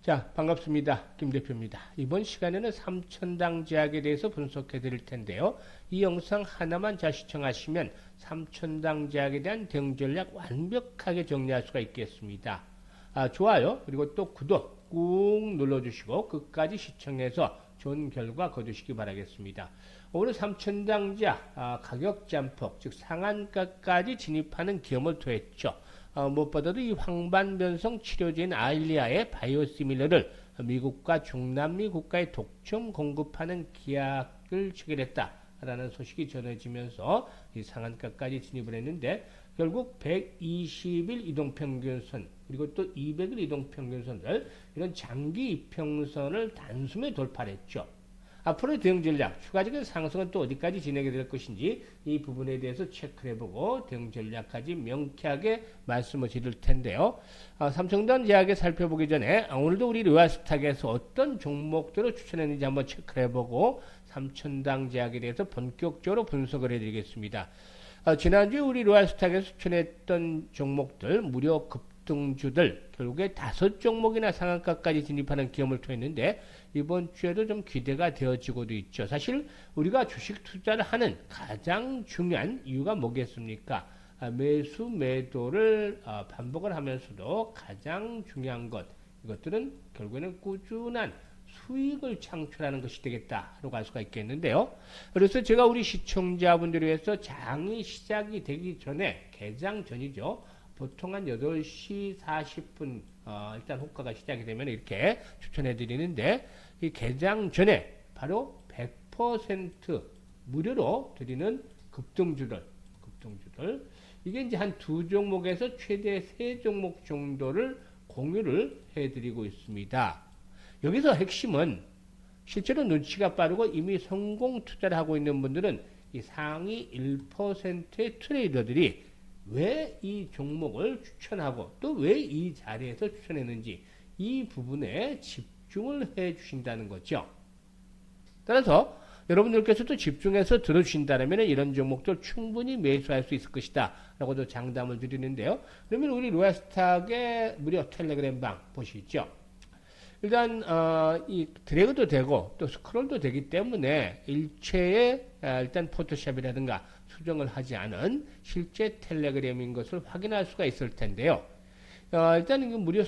자, 반갑습니다. 김 대표입니다. 이번 시간에는 삼천당 제약에 대해서 분석해 드릴 텐데요. 이 영상 하나만 잘 시청하시면 삼천당 제약에 대한 대응 전략 완벽하게 정리할 수가 있겠습니다. 좋아요, 그리고 또 구독 꾹 눌러주시고 끝까지 시청해서 좋은 결과 거두시기 바라겠습니다. 오늘 삼천당 제약 가격 잠폭, 즉 상한가까지 진입하는 기염을 토했죠. 무엇보다도 이 황반변성 치료제인 아일리아의 바이오시밀러를 미국과 중남미 국가에 독점 공급하는 계약을 체결했다라는 소식이 전해지면서 이 상한가까지 진입을 했는데 결국 120일 이동평균선 그리고 또 200일 이동평균선을 이런 장기 이평선을 단숨에 돌파했죠. 앞으로의 대응 전략, 추가적인 상승은 또 어디까지 진행이 될 것인지 이 부분에 대해서 체크를 해보고 대응 전략까지 명쾌하게 말씀을 드릴 텐데요. 삼성전 제약에 살펴보기 전에 오늘도 우리 르와스탁에서 어떤 종목들을 추천했는지 한번 체크를 해보고 삼천당 제약에 대해서 본격적으로 분석을 해드리겠습니다. 지난주에 우리 르와스탁에서 추천했던 종목들 무료 급등주들 결국에 5종목이나 상한가까지 진입하는 기염을 토했는데 이번 주에도 좀 기대가 되어지고도 있죠. 사실 우리가 주식 투자를 하는 가장 중요한 이유가 뭐겠습니까? 매수 매도를 반복을 하면서도 가장 중요한 것 이것들은 결국에는 꾸준한 수익을 창출하는 것이 되겠다라고 할 수가 있겠는데요. 그래서 제가 우리 시청자분들을 위해서 장이 시작이 되기 전에 개장 전이죠. 보통 한 8시 40분 일단 호가가 시작이 되면 이렇게 추천해 드리는데 이 개장 전에 바로 100% 무료로 드리는 급등주들 이게 이제 한 2종목에서 최대 3종목 정도를 공유를 해 드리고 있습니다. 여기서 핵심은 실제로 눈치가 빠르고 이미 성공 투자를 하고 있는 분들은 이 상위 1%의 트레이더들이 왜 이 종목을 추천하고 또 왜 이 자리에서 추천했는지 이 부분에 집중을 해 주신다는 거죠. 따라서 여러분들께서도 집중해서 들어주신다면 이런 종목들 충분히 매수할 수 있을 것이다 라고도 장담을 드리는데요. 그러면 우리 로얄스탁의 무료 텔레그램 방 보시죠. 일단 이 드래그도 되고 또 스크롤도 되기 때문에 일체의 일단 포토샵이라든가 수정을 하지 않은 실제 텔레그램인 것을 확인할 수가 있을 텐데요. 일단 이거 무료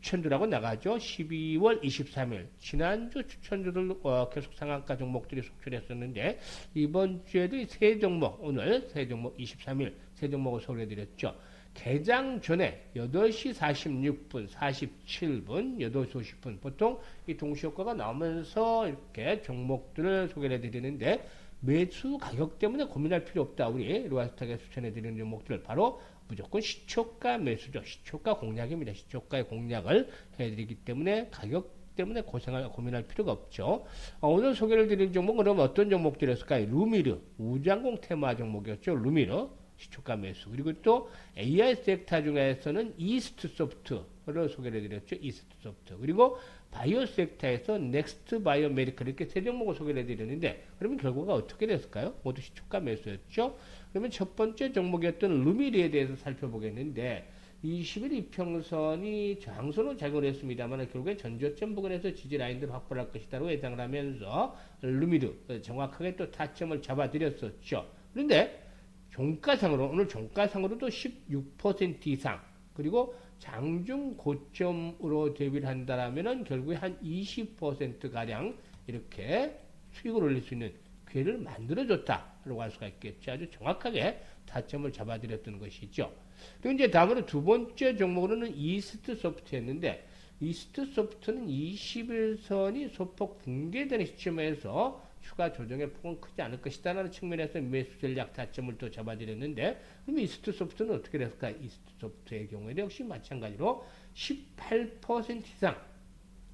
추천주라고 나가죠. 12월 23일 지난주 추천주들 계속 상한가 종목들이 속출했었는데 이번 주에도 이 세 종목 오늘 세 종목 23일 세 종목을 소개해드렸죠. 개장 전에 8시 46분, 47분, 8시 50분 보통 이 동시효과가 나오면서 이렇게 종목들을 소개해 드리는데 매수 가격 때문에 고민할 필요 없다. 우리 로아스탁에 추천해 드리는 종목들 바로 무조건 시초가 매수죠. 시초가 공략입니다. 시초가의 공략을 해드리기 때문에 가격 때문에 고민할 필요가 없죠. 오늘 소개를 드린 종목은 그럼 어떤 종목들이었을까요? 루미르, 우장공 테마 종목이었죠. 루미르. 시초가 매수 그리고 또 AI 섹터 중에서는 이스트 소프트를 소개를 해드렸죠. 이스트 소프트 그리고 바이오 섹터에서 넥스트 바이오 메디컬 이렇게 세 종목을 소개를 해드렸는데 그러면 결과가 어떻게 됐을까요? 모두 시초가 매수였죠. 그러면 첫 번째 종목이었던 루미리에 대해서 살펴보겠는데 20일 이평선이 저항선으로 작용을 했습니다만 결국에 전저점 부근에서 지지 라인들 확보를 할 것이다라고 예상을 하면서 루미르 정확하게 또 타점을 잡아드렸었죠. 그런데 종가상으로 오늘 종가상으로도 16% 이상 그리고 장중 고점으로 대비를 한다라면은 결국에 한 20% 가량 이렇게 수익을 올릴 수 있는 기회를 만들어줬다라고 할 수가 있겠죠. 아주 정확하게 타점을 잡아드렸던 것이죠. 그리고 이제 다음으로 두 번째 종목으로는 이스트 소프트였는데 이스트 소프트는 21선이 소폭 붕괴되는 시점에서 추가 조정의 폭은 크지 않을 것이다라는 측면에서 매수 전략 타점을 또 잡아드렸는데 그럼 이스트 소프트는 어떻게 됐을까? 이스트 소프트의 경우에는 역시 마찬가지로 18% 이상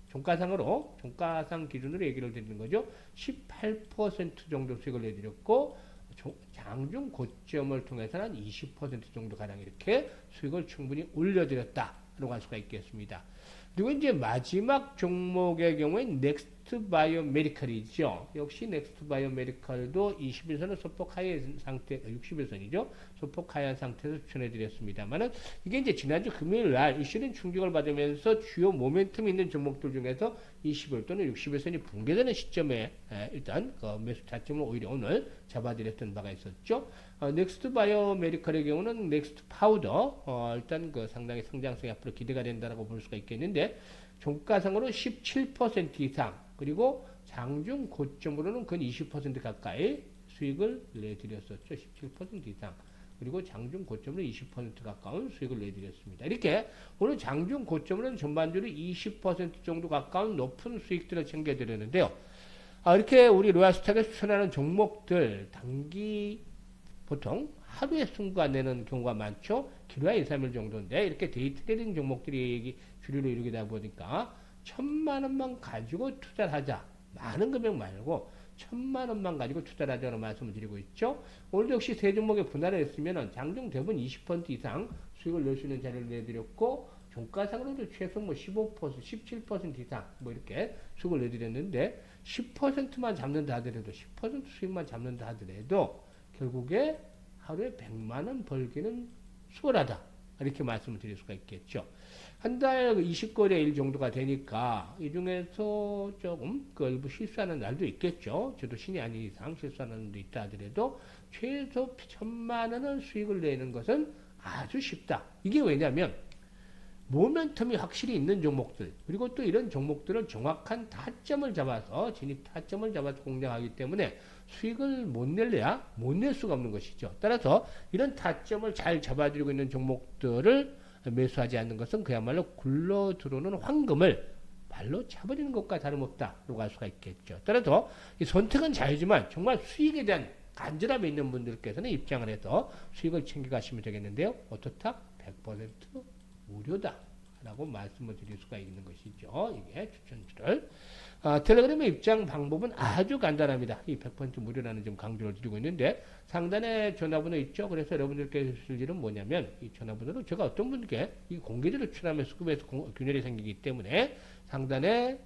종가상 기준으로 얘기를 드리는 거죠. 18% 정도 수익을 내드렸고 장중 고점을 통해서는 한 20% 정도 가량 이렇게 수익을 충분히 올려드렸다라고 할 수가 있겠습니다. 그리고 이제 마지막 종목의 경우에 넥스트 넥스트 바이오 메디컬이죠. 역시 넥스트 바이오 메디컬도 20일선은 소폭 하이한 상태, 60일선이죠. 소폭 하이한 상태에서 추천해 드렸습니다만은 이게 이제 지난주 금요일 날 이슈는 충격을 받으면서 주요 모멘텀 있는 종목들 중에서 20일 또는 60일선이 붕괴되는 시점에 일단 그 매수 타점을 오히려 오늘 잡아드렸던 바가 있었죠. 넥스트 바이오 메디컬의 경우는 넥스트 파우더 일단 그 상당히 성장성이 앞으로 기대가 된다라고 볼 수가 있겠는데 종가상으로 17% 이상 그리고 장중 고점으로는 근 20% 가까이 수익을 내드렸었죠. 17% 이상 그리고 장중 고점으로 20% 가까운 수익을 내드렸습니다. 이렇게 오늘 장중 고점으로는 전반적으로 20% 정도 가까운 높은 수익들을 챙겨드렸는데요. 이렇게 우리 로얄스탁에 추천하는 종목들 단기 보통 하루에 승부가 내는 경우가 많죠. 길어야 2, 3일 정도인데 이렇게 데이 트레이딩 종목들이 주류로 이루게 보니까 1,000만 원만 가지고 투자를 하자. 많은 금액 말고 1,000만 원만 가지고 투자를 하자고 말씀을 드리고 있죠. 오늘도 역시 세 종목에 분할을 했으면 장중 대부분 20% 이상 수익을 낼 수 있는 자료를 내드렸고 종가상으로도 최소 15%, 17% 이상 이렇게 수익을 내드렸는데 10%만 잡는다 하더라도 10% 수익만 잡는다 하더라도 결국에 하루에 100만 원 벌기는 수월하다. 이렇게 말씀을 드릴 수가 있겠죠. 한 달 20거래일 정도가 되니까 이 중에서 조금 그 일부 실수하는 날도 있겠죠. 저도 신이 아닌 이상 실수하는 날도 있다 하더라도 최소 1,000만 원을 수익을 내는 것은 아주 쉽다. 이게 왜냐면 모멘텀이 확실히 있는 종목들 그리고 또 이런 종목들을 정확한 타점을 잡아서 진입 타점을 잡아서 공략하기 때문에 수익을 못 낼래야 못 낼 수가 없는 것이죠. 따라서 이런 타점을 잘 잡아들이고 있는 종목들을 매수하지 않는 것은 그야말로 굴러 들어오는 황금을 발로 차버리는 것과 다름없다라고 할 수가 있겠죠. 따라서 이 선택은 자유지만 정말 수익에 대한 간절함이 있는 분들께서는 입장을 해서 수익을 챙겨가시면 되겠는데요. 오토탁 100% 무료다 라고 말씀을 드릴 수가 있는 것이죠. 이게 추천주를 텔레그램의 입장 방법은 아주 간단합니다. 이 100% 무료라는 점 강조를 드리고 있는데 상단에 전화번호 있죠. 그래서 여러분들께 주실 일은 뭐냐면 이 전화번호로 제가 어떤 분께 이 공개제를 추천하면 수급에서 균열이 생기기 때문에 상단에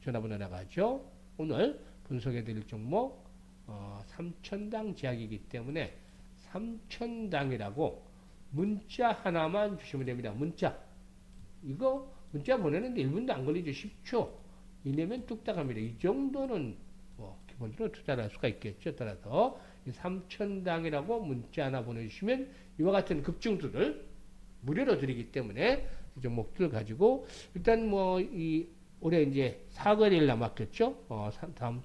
전화번호 나가죠. 오늘 분석해 드릴 종목 3,000당 제약이기 때문에 3,000당이라고 문자 하나만 주시면 됩니다. 문자. 이거 문자 보내는데 1분도 안 걸리죠. 10초 이내면 뚝딱 합니다. 이 정도는 기본적으로 투자를 할 수가 있겠죠. 따라서 3,000당이라고 문자 하나 보내주시면 이와 같은 급증들을 무료로 드리기 때문에 이 종목들 가지고 일단 이 올해 이제 4거래일 남았겠죠. 다음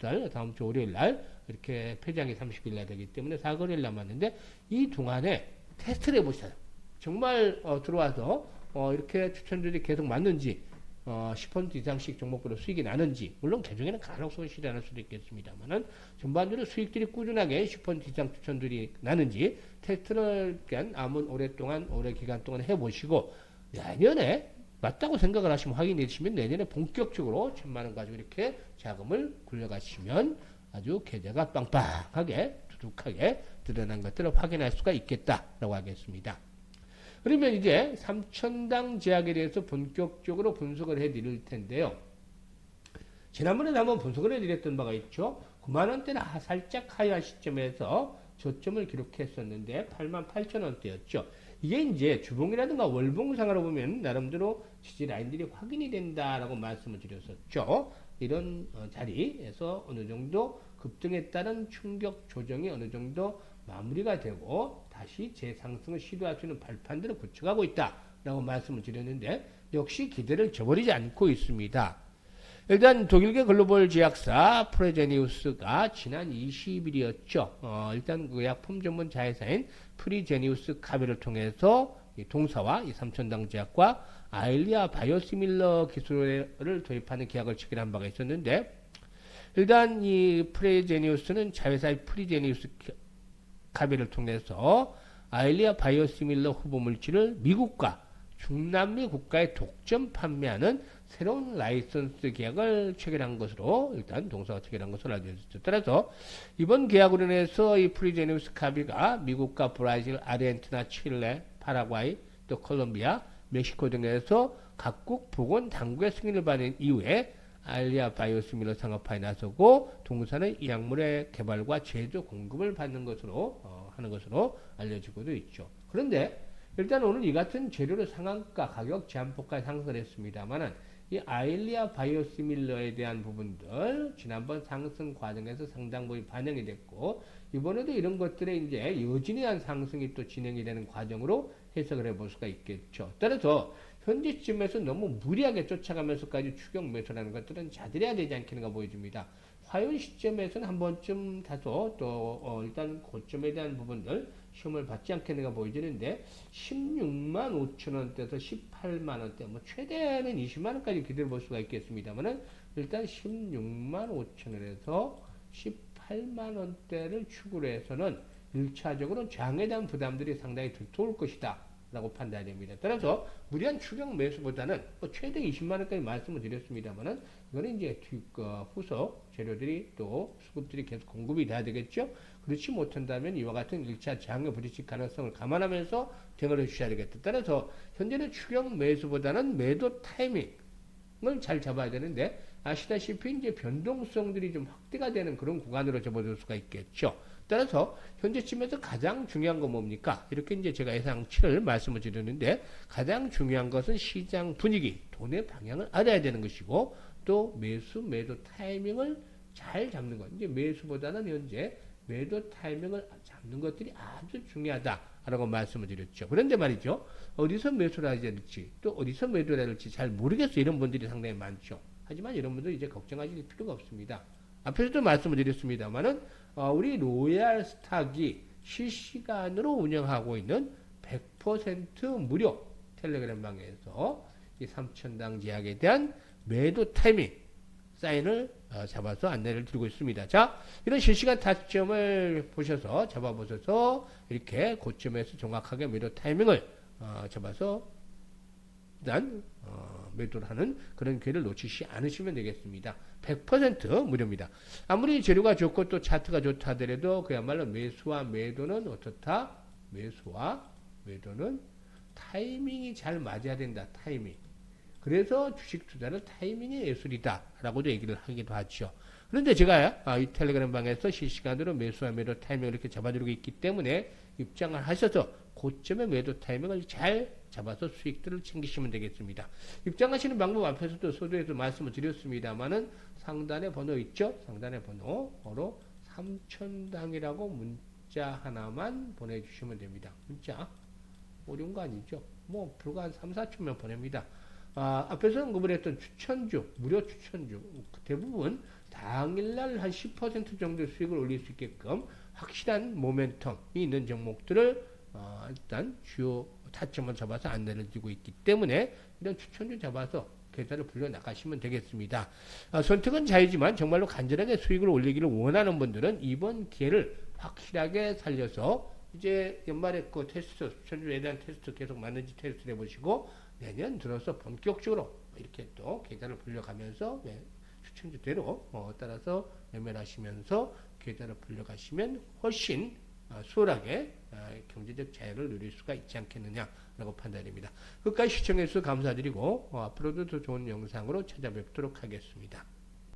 주 월요일 날 이렇게 폐장이 30일 날 되기 때문에 4거래일 남았는데 이 동안에 테스트를 해보시죠. 정말 들어와서 이렇게 추천들이 계속 맞는지 10% 이상씩 종목별로 수익이 나는지 물론 개중에는 가능성이 실현할 수도 있겠습니다만은 전반적으로 수익들이 꾸준하게 10% 이상 추천들이 나는지 테스트를 오래 기간 동안 해보시고 내년에 맞다고 생각을 하시면 확인해 주시면 내년에 본격적으로 1,000만 원 가지고 이렇게 자금을 굴려가시면 아주 계좌가 빵빵하게 두둑하게 드러난 것들을 확인할 수가 있겠다라고 하겠습니다. 그러면 이제 3,000당 제약에 대해서 본격적으로 분석을 해드릴 텐데요. 지난번에 한번 분석을 해드렸던 바가 있죠. 9만원대나 살짝 하이한 시점에서 저점을 기록했었는데 88,000원대였죠. 이게 이제 주봉이라든가 월봉상으로 보면 나름대로 지지 라인들이 확인이 된다라고 말씀을 드렸었죠. 이런 자리에서 어느 정도 급등에 따른 충격 조정이 어느 정도 마무리가 되고 다시 재상승을 시도할 수 있는 발판들을 구축하고 있다라고 말씀을 드렸는데 역시 기대를 저버리지 않고 있습니다. 일단 독일계 글로벌 제약사 프레제니우스가 지난 20일이었죠. 일단 그 약품 전문 자회사인 프리제니우스 카비를 통해서 이 동사와 이 3,000당 제약과 아일리아 바이오시밀러 기술을 도입하는 계약을 체결한 바가 있었는데 일단 이 프레제니우스는 자회사의 프리제니우스 카비를 통해서 아일리아 바이오시밀러 후보 물질을 미국과 중남미 국가에 독점 판매하는 새로운 라이선스 계약을 체결한 것으로 일단 동사가 체결한 것으로 알려졌죠. 따라서 이번 계약으로 인해서 이 프리제니우스 카비가 미국과 브라질, 아르헨티나, 칠레, 파라과이, 또 콜롬비아, 멕시코 등에서 각국 보건 당국의 승인을 받은 이후에 아일리아 바이오시밀러 상업화에 나서고 동사는 이 약물의 개발과 제조 공급을 받는 것으로 하는 것으로 알려지고도 있죠. 그런데 일단 오늘 이 같은 재료의 상한가 가격 제한폭까지 상승을 했습니다만은 이 아일리아 바이오시밀러에 대한 부분들 지난번 상승 과정에서 상당 부분 반영이 됐고 이번에도 이런 것들의 이제 여진에 대한 상승이 또 진행이 되는 과정으로 해석을 해볼 수가 있겠죠. 따라서 현재쯤에서 너무 무리하게 쫓아가면서까지 추격 매수라는 것들은 자제해야 되지 않겠는가 보여집니다. 화요일 시점에서는 한 번쯤 다소 또 일단 고점에 대한 부분들 시험을 받지 않겠는가 보여지는데 16만 5천 원대에서 18만 원대 뭐 최대는 20만 원까지 기대해 볼 수가 있겠습니다만은 일단 16만 5천 원에서 18만 원대를 축으로 해서는 1차적으로 장에 대한 부담들이 상당히 두터울 것이다 라고 판단이 됩니다. 따라서 무리한 추격 매수보다는 최대 20만 원까지 말씀을 드렸습니다만은 이거는 이제 후속 재료들이 또 수급들이 계속 공급이 돼야 되겠죠. 그렇지 못한다면 이와 같은 1차 장의 부딪힐 가능성을 감안하면서 대응을 해주셔야 되겠다. 따라서 현재는 추격 매수보다는 매도 타이밍을 잘 잡아야 되는데 아시다시피 이제 변동성들이 좀 확대가 되는 그런 구간으로 접어들 수가 있겠죠. 따라서 현재쯤에서 가장 중요한 건 뭡니까? 이렇게 이제 제가 예상치를 말씀을 드렸는데 가장 중요한 것은 시장 분위기, 돈의 방향을 알아야 되는 것이고 또 매도 타이밍을 잘 잡는 것. 이제 매수보다는 현재 매도 타이밍을 잡는 것들이 아주 중요하다라고 말씀을 드렸죠. 그런데 말이죠. 어디서 매수를 해야 될지 또 어디서 매도를 해야 될지 잘 모르겠어 이런 분들이 상당히 많죠. 하지만 이런 분들 이제 걱정하실 필요가 없습니다. 앞에서도 말씀을 드렸습니다만은 우리 로얄 스탁이 실시간으로 운영하고 있는 100% 무료 텔레그램 방에서 이 3천당 제약에 대한 매도 타이밍 사인을 잡아서 안내를 드리고 있습니다. 자, 이런 실시간 타점을 보셔서 잡아보셔서 이렇게 고점에서 정확하게 매도 타이밍을 잡아서 일단 매도를 하는 그런 기회를 놓치지 않으시면 되겠습니다. 100% 무료입니다. 아무리 재료가 좋고 또 차트가 좋다 하더라도 그야말로 매수와 매도는 어떻다? 매수와 매도는 타이밍이 잘 맞아야 된다. 타이밍. 그래서 주식 투자는 타이밍이 예술이다 라고도 얘기를 하기도 하죠. 그런데 제가 이 텔레그램 방에서 실시간으로 매수와 매도 타이밍을 이렇게 잡아드리고 있기 때문에 입장을 하셔서 고점의 매도 타이밍을 잘 잡아서 수익들을 챙기시면 되겠습니다. 입장하시는 방법 앞에서도 소도에서 말씀을 드렸습니다만은 상단에 번호 있죠? 상단에 번호로 3천당이라고 문자 하나만 보내주시면 됩니다. 문자 어려운 거 아니죠? 뭐 불과 한 3, 4초면 보냅니다. 앞에서 언급을 했던 추천주, 무료 추천주 대부분 당일날 한 10% 정도 수익을 올릴 수 있게끔 확실한 모멘텀이 있는 종목들을 일단 주요 타점을 잡아서 안내를 드리고 있기 때문에 이런 추천주 잡아서 계좌를 불려 나가시면 되겠습니다. 선택은 자유지만 정말로 간절하게 수익을 올리기를 원하는 분들은 이번 기회를 확실하게 살려서 이제 연말에 그 테스트, 추천주에 대한 테스트 계속 맞는지 테스트를 해보시고 내년 들어서 본격적으로 이렇게 또 계좌를 불려가면서 추천주대로 따라서 매매를 하시면서 계좌를 불려가시면 훨씬 수월하게 경제적 자유를 누릴 수가 있지 않겠느냐라고 판단됩니다. 끝까지 시청해주셔서 감사드리고 앞으로도 더 좋은 영상으로 찾아뵙도록 하겠습니다.